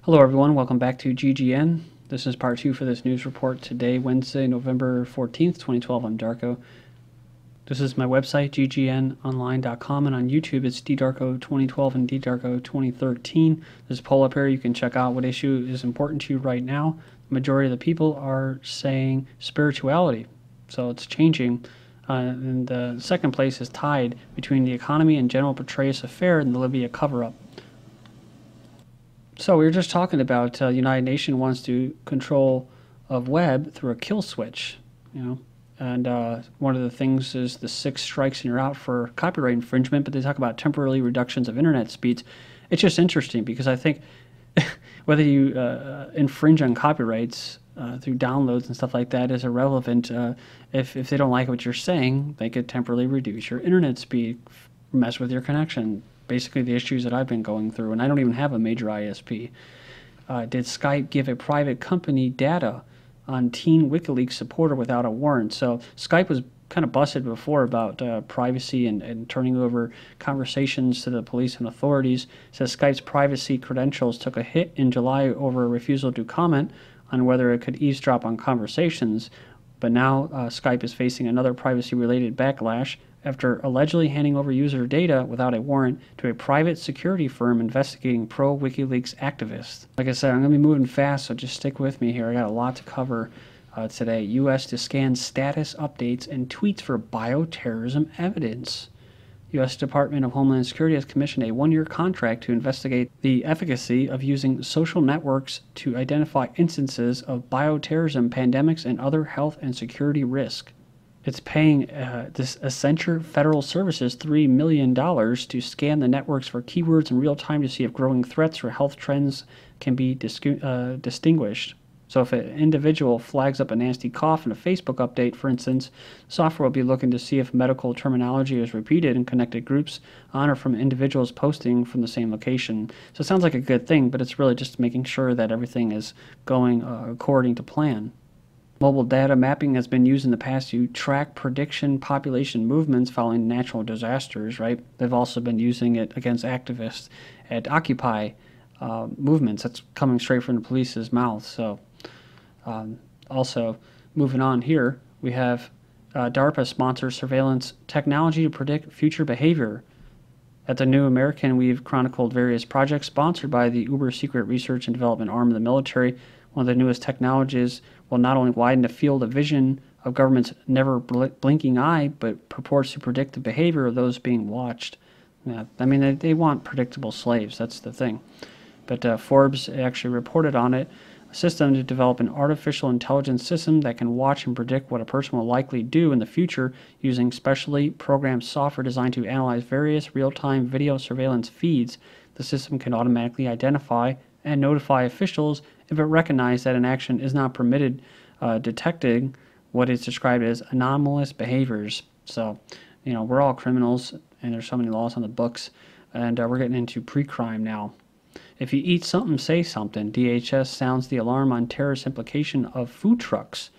Hello everyone, welcome back to GGN. This is part 2 for this news report today, Wednesday, November 14th, 2012. I'm Darko. This is my website, ggnonline.com, and on YouTube it's ddarko2012 and ddarko2013. There's a poll up here. You can check out what issue is important to you right now. The majority of the people are saying spirituality, so it's changing. And the second place is tied between the economy and General Petraeus affair and the Libya cover-up. So we were just talking about United Nations wants to control of web through a kill switch, and one of the things is the 6 strikes and you're out for copyright infringement, but they talk about temporary reductions of internet speeds. It's just interesting because I think whether you infringe on copyrights through downloads and stuff like that is irrelevant. If they don't like what you're saying, they could temporarily reduce your internet speed, mess with your connection. Basically the issues that I've been going through, and I don't even have a major ISP. Did Skype give a private company data on teen WikiLeaks supporter without a warrant? So Skype was kind of busted before about privacy and turning over conversations to the police and authorities. It says Skype's privacy credentials took a hit in July over a refusal to comment on whether it could eavesdrop on conversations. But now Skype is facing another privacy-related backlash after allegedly handing over user data without a warrant to a private security firm investigating pro-WikiLeaks activists. Like I said, I'm going to be moving fast, so just stick with me here. I got a lot to cover today. U.S. to scan status updates and tweets for bioterrorism evidence. U.S. Department of Homeland Security has commissioned a 1-year contract to investigate the efficacy of using social networks to identify instances of bioterrorism, pandemics, and other health and security risk. It's paying this Accenture Federal Services $3 million to scan the networks for keywords in real time to see if growing threats or health trends can be distinguished. So if an individual flags up a nasty cough in a Facebook update, for instance, software will be looking to see if medical terminology is repeated in connected groups on or from individuals posting from the same location. So it sounds like a good thing, but it's really just making sure that everything is going according to plan. Mobile data mapping has been used in the past to track prediction population movements following natural disasters, right? They've also been using it against activists at Occupy movements. That's coming straight from the police's mouth. So also, moving on here, we have DARPA sponsors surveillance technology to predict future behavior. At the New American, we've chronicled various projects sponsored by the uber secret research and development arm of the military. One of the newest technologies will not only widen the field of vision of government's never blinking eye, but purports to predict the behavior of those being watched. Yeah, I mean, they want predictable slaves, that's the thing. But Forbes actually reported on it, a system to develop an artificial intelligence system that can watch and predict what a person will likely do in the future using specially programmed software designed to analyze various real-time video surveillance feeds. The system can automatically identify and notify officials if it recognizes that an action is not permitted, detecting what is described as anomalous behaviors. So, we're all criminals, and there's so many laws on the books, and we're getting into pre-crime now. If you eat something, say something. DHS sounds the alarm on terrorist implication of food trucks.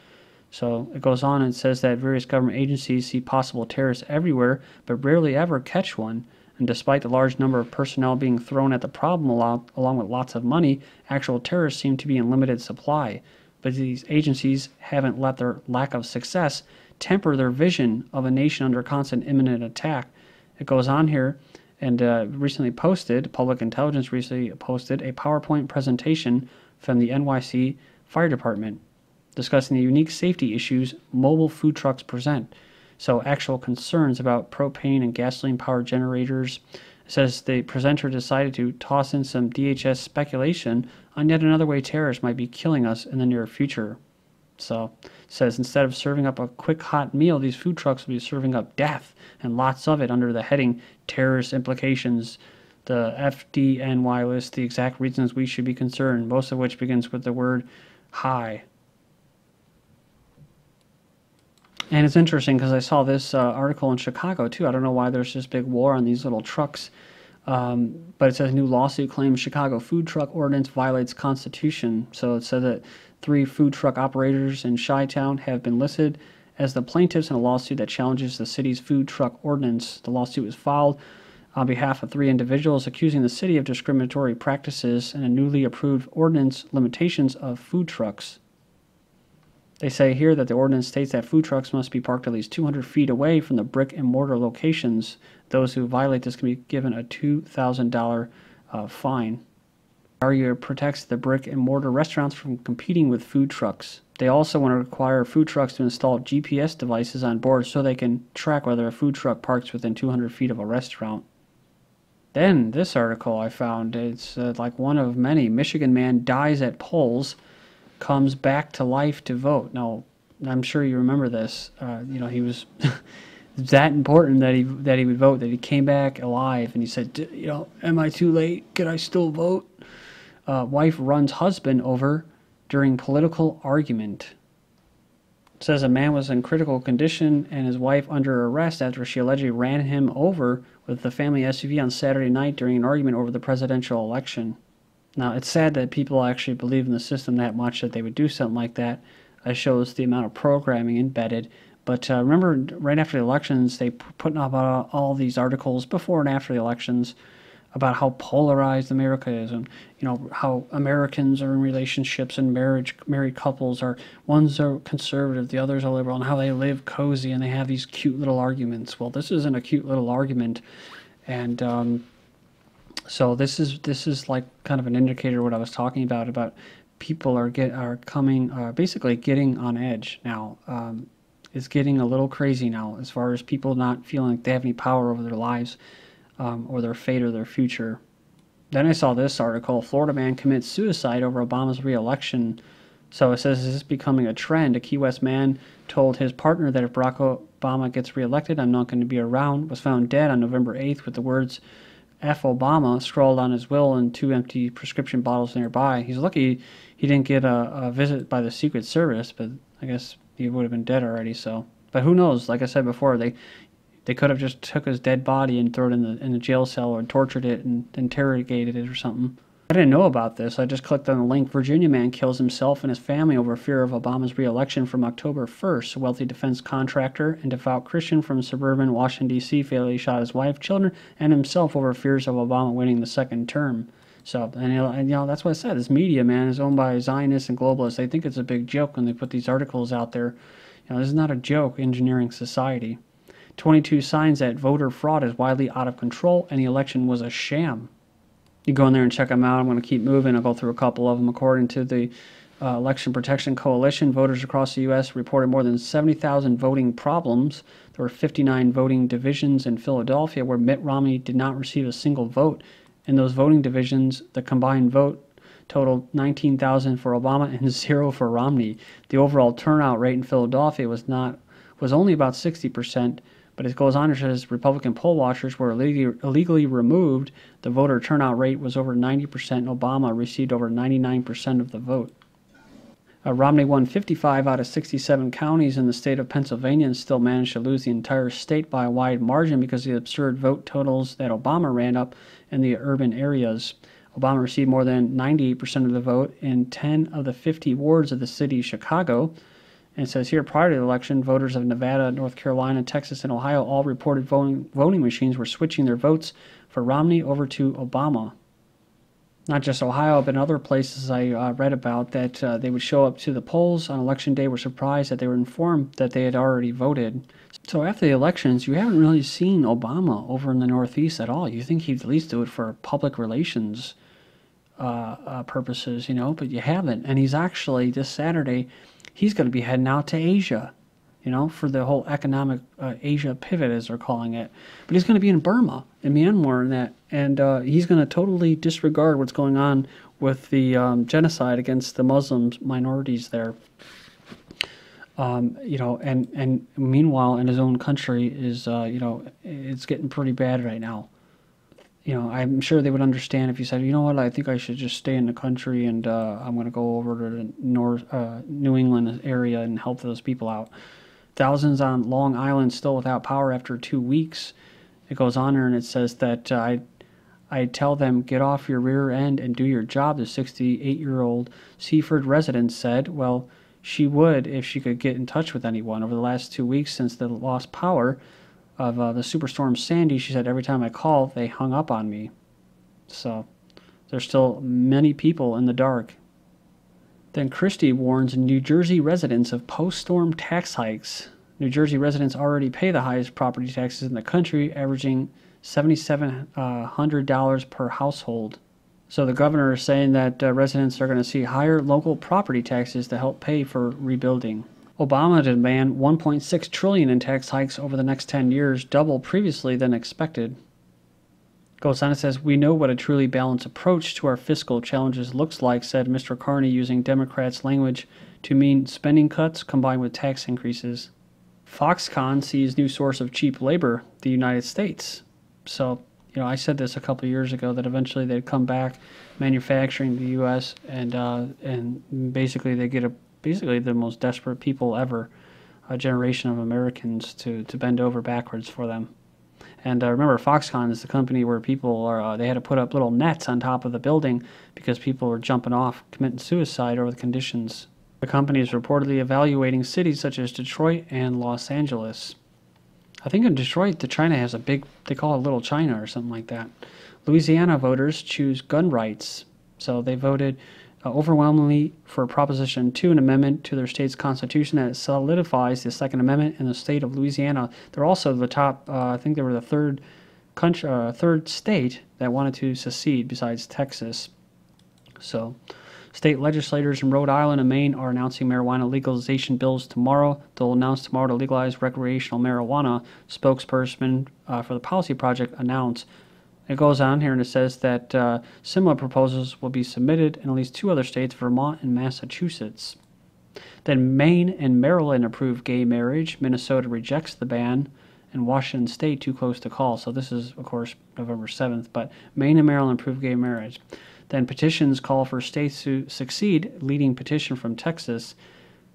So it goes on and says that various government agencies see possible terrorists everywhere, but rarely ever catch one. And despite the large number of personnel being thrown at the problem along with lots of money, actual terrorists seem to be in limited supply. But these agencies haven't let their lack of success temper their vision of a nation under constant imminent attack. It goes on here, and Public Intelligence recently posted a PowerPoint presentation from the NYC Fire Department discussing the unique safety issues mobile food trucks present. So actual concerns about propane and gasoline power generators. It says the presenter decided to toss in some DHS speculation on yet another way terrorists might be killing us in the near future. So it says instead of serving up a quick hot meal, these food trucks will be serving up death, and lots of it, under the heading terrorist implications. The FDNY lists the exact reasons we should be concerned, most of which begins with the word high. And it's interesting because I saw this article in Chicago too. I don't know why there's this big war on these little trucks, but it says a new lawsuit claims Chicago food truck ordinance violates Constitution. So it said that 3 food truck operators in Chi-Town have been listed as the plaintiffs in a lawsuit that challenges the city's food truck ordinance. The lawsuit was filed on behalf of 3 individuals, accusing the city of discriminatory practices and a newly approved ordinance limitations of food trucks. They say here that the ordinance states that food trucks must be parked at least 200 feet away from the brick and mortar locations. Those who violate this can be given a $2,000 fine. The argument protects the brick and mortar restaurants from competing with food trucks. They also want to require food trucks to install GPS devices on board so they can track whether a food truck parks within 200 feet of a restaurant. Then this article I found, it's like one of many. Michigan man dies at polls, comes back to life to vote. Now, I'm sure you remember this. He was that important that he would vote, that he came back alive, and he said, am I too late? Can I still vote? Wife runs husband over during political argument. It says a man was in critical condition and his wife under arrest after she allegedly ran him over with the family SUV on Saturday night during an argument over the presidential election. Now, it's sad that people actually believe in the system that much that they would do something like that. It shows the amount of programming embedded. But remember, right after the elections, they putting up all these articles before and after the elections about how polarized America is, and how Americans are in relationships and married couples are, ones are conservative, the others are liberal, and how they live cozy and they have these cute little arguments. Well, this isn't a cute little argument, and so this is like kind of an indicator of what I was talking about people are coming basically getting on edge now. It's getting a little crazy now as far as people not feeling like they have any power over their lives. Or their fate or their future. Then I saw this article, Florida man commits suicide over Obama's re-election. So it says, is this becoming a trend? A Key West man told his partner that if Barack Obama gets reelected, I'm not going to be around, was found dead on November 8th with the words, F. Obama, scrawled on his will and 2 empty prescription bottles nearby. He's lucky he didn't get a visit by the Secret Service, but I guess he would have been dead already, so. But who knows? Like I said before, they could have just took his dead body and thrown it in the jail cell or tortured it and interrogated it or something. I didn't know about this. I just clicked on the link. Virginia man kills himself and his family over fear of Obama's re-election from October 1st. A wealthy defense contractor and devout Christian from suburban Washington, D.C. fatally shot his wife, children, and himself over fears of Obama winning the second term. So, and that's what I said. This media, man, is owned by Zionists and globalists. They think it's a big joke when they put these articles out there. This is not a joke, engineering society. 22 signs that voter fraud is widely out of control and the election was a sham. You go in there and check them out. I'm going to keep moving. I'll go through a couple of them. According to the Election Protection Coalition, voters across the U.S. reported more than 70,000 voting problems. There were 59 voting divisions in Philadelphia where Mitt Romney did not receive a single vote. In those voting divisions, the combined vote totaled 19,000 for Obama and 0 for Romney. The overall turnout rate in Philadelphia was only about 60%. But it goes on, it says Republican poll watchers were illegally removed. The voter turnout rate was over 90%, and Obama received over 99% of the vote. Romney won 55 out of 67 counties in the state of Pennsylvania and still managed to lose the entire state by a wide margin because of the absurd vote totals that Obama ran up in the urban areas. Obama received more than 98% of the vote in 10 of the 50 wards of the city of Chicago. And it says here, prior to the election, voters of Nevada, North Carolina, Texas, and Ohio all reported voting machines were switching their votes for Romney over to Obama. Not just Ohio, but in other places I read about that they would show up to the polls on Election Day, were surprised that they were informed that they had already voted. So after the elections, you haven't really seen Obama over in the Northeast at all. You think he'd at least do it for public relations purposes, but you haven't. And he's actually, this Saturday, he's going to be heading out to Asia, for the whole economic Asia pivot, as they're calling it. But he's going to be in Burma, in Myanmar, and he's going to totally disregard what's going on with the genocide against the Muslim minorities there. And meanwhile, in his own country is, it's getting pretty bad right now. I'm sure they would understand if you said, I think I should just stay in the country and I'm going to go over to the New England area and help those people out. Thousands on Long Island still without power after 2 weeks. It goes on there and it says that I tell them, get off your rear end and do your job, the 68-year-old Seaford resident said. Well, she would if she could get in touch with anyone. Over the last 2 weeks since the lost power, of the Superstorm Sandy, she said, every time I called, they hung up on me. So there's still many people in the dark. Then Christie warns New Jersey residents of post-storm tax hikes. New Jersey residents already pay the highest property taxes in the country, averaging $7,700 per household. So the governor is saying that residents are going to see higher local property taxes to help pay for rebuilding. Obama demand $1.6 trillion in tax hikes over the next 10 years, double previously than expected. Goes on and says, we know what a truly balanced approach to our fiscal challenges looks like, said Mr. Carney, using Democrats' language to mean spending cuts combined with tax increases. Foxconn sees new source of cheap labor, the United States. So, I said this a couple of years ago that eventually they'd come back manufacturing in the U.S. and basically they get basically the most desperate people ever, a generation of Americans to bend over backwards for them. And remember, Foxconn is the company where people are, they had to put up little nets on top of the building because people were jumping off, committing suicide over the conditions. The company is reportedly evaluating cities such as Detroit and Los Angeles. I think in Detroit, China has a big, they call it Little China or something like that. Louisiana voters choose gun rights. So they voted overwhelmingly for Proposition 2, an amendment to their state's constitution that solidifies the Second Amendment in the state of Louisiana. They're also the top, I think they were the third state that wanted to secede besides Texas. So state legislators in Rhode Island and Maine are announcing marijuana legalization bills tomorrow. They'll announce tomorrow to legalize recreational marijuana. Spokesperson for the policy project announced. It goes on here and it says that similar proposals will be submitted in at least 2 other states, Vermont and Massachusetts. Then Maine and Maryland approve gay marriage. Minnesota rejects the ban, and Washington State too close to call. So this is, of course, November 7th, but Maine and Maryland approve gay marriage. Then petitions call for states to succeed, leading petition from Texas.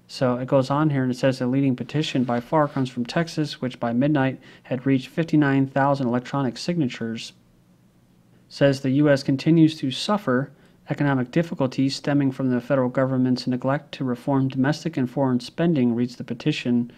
So it goes on here and it says the leading petition by far comes from Texas, which by midnight had reached 59,000 electronic signatures. Says the U.S. continues to suffer economic difficulties stemming from the federal government's neglect to reform domestic and foreign spending, reads the petition.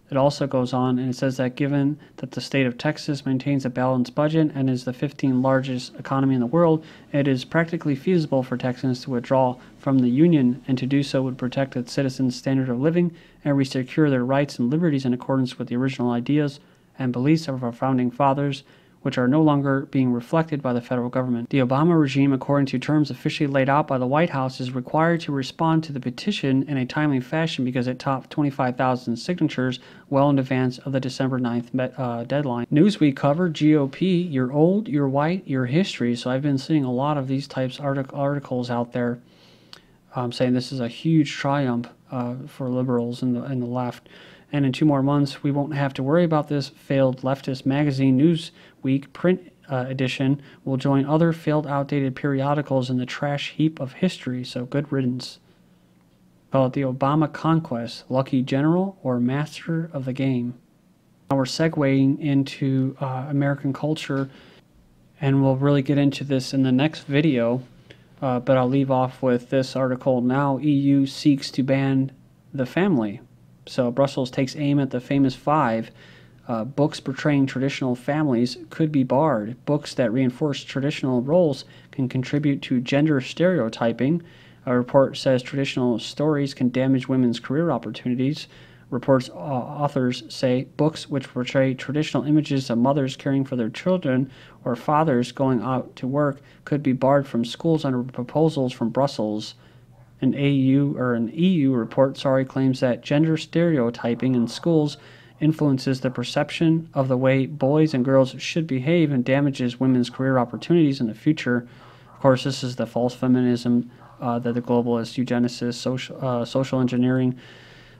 It also goes on and it says that given that the state of Texas maintains a balanced budget and is the 15th largest economy in the world, it is practically feasible for Texans to withdraw from the Union, and to do so would protect its citizens' standard of living and resecure their rights and liberties in accordance with the original ideas and beliefs of our founding fathers, which are no longer being reflected by the federal government. The Obama regime, according to terms officially laid out by the White House, is required to respond to the petition in a timely fashion because it topped 25,000 signatures well in advance of the December 9th deadline. Newsweek covered GOP, you're old, you're white, your history. So I've been seeing a lot of these types of articles out there saying this is a huge triumph for liberals and the left. And in 2 more months, we won't have to worry about this. Failed leftist magazine Newsweek print edition will join other failed outdated periodicals in the trash heap of history, so good riddance. Call it the Obama Conquest, Lucky General or Master of the Game. Now we're segueing into American culture, and we'll really get into this in the next video, but I'll leave off with this article. Now EU seeks to ban the family. So Brussels takes aim at the famous 5. Books portraying traditional families could be barred. Books that reinforce traditional roles can contribute to gender stereotyping. A report says traditional stories can damage women's career opportunities. Reports authors say books which portray traditional images of mothers caring for their children or fathers going out to work could be barred from schools under proposals from Brussels. An EU report claims that gender stereotyping in schools influences the perception of the way boys and girls should behave and damages women's career opportunities in the future. Of course, this is the false feminism that the globalists, eugenicists, social engineering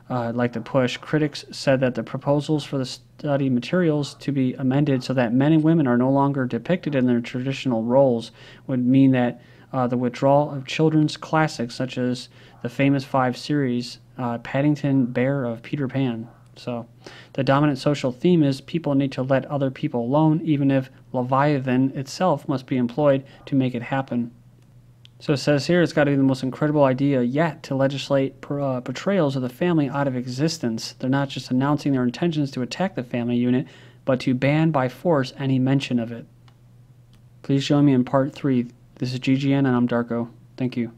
like to push. Critics said that the proposals for the study materials to be amended so that men and women are no longer depicted in their traditional roles would mean that the withdrawal of children's classics such as the famous 5 series, Paddington Bear of Peter Pan. So the dominant social theme is people need to let other people alone, even if Leviathan itself must be employed to make it happen. So it says here it's got to be the most incredible idea yet to legislate portrayals of the family out of existence. They're not just announcing their intentions to attack the family unit, but to ban by force any mention of it. Please join me in part 3. This is GGN and I'm Darko. Thank you.